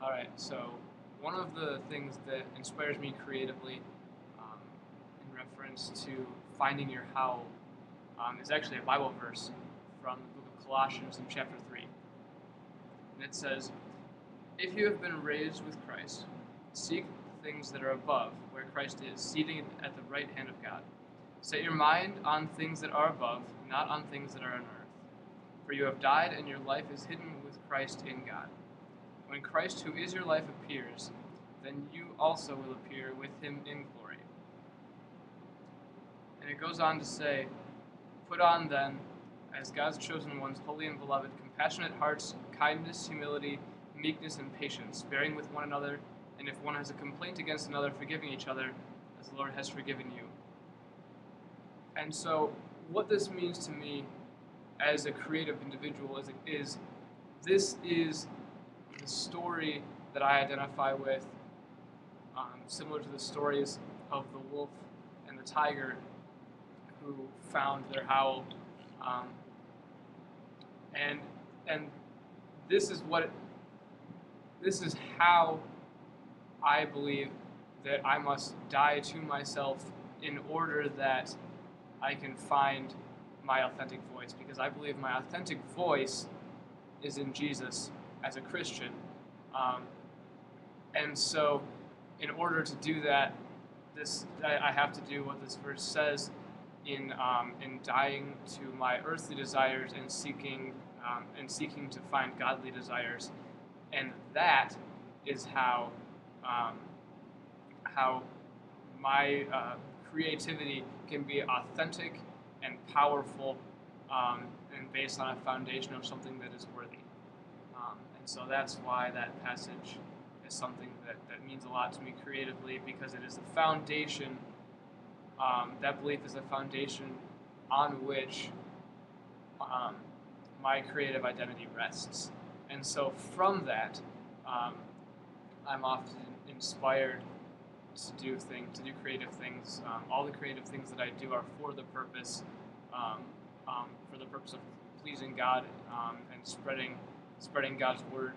Alright, so one of the things that inspires me creatively in reference to finding your how is actually a Bible verse from the book of Colossians in chapter 3. And it says, "If you have been raised with Christ, seek the things that are above, where Christ is, seated at the right hand of God. Set your mind on things that are above, not on things that are on earth. For you have died, and your life is hidden with Christ in God. When Christ, who is your life, appears, then you also will appear with him in glory." And it goes on to say, "Put on then, as God's chosen ones, holy and beloved, compassionate hearts, kindness, humility, meekness, and patience, bearing with one another, and if one has a complaint against another, forgiving each other, as the Lord has forgiven you." And so, what this means to me as a creative individual is this is the story that I identify with, similar to the stories of the wolf and the tiger who found their howl, um, and this is how I believe that I must die to myself in order that I can find my authentic voice, because I believe my authentic voice is in Jesus as a Christian. And so, in order to do that, I have to do what this verse says in dying to my earthly desires and seeking to find godly desires, and that is how my creativity can be authentic and powerful, and based on a foundation of something that is worthy. And so that's why that passage is something that means a lot to me creatively, because it is the foundation, that belief is the foundation on which my creative identity rests. And so from that, I'm often inspired to do creative things. All the creative things that I do are for the purpose of pleasing God, and spreading God's word.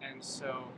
And so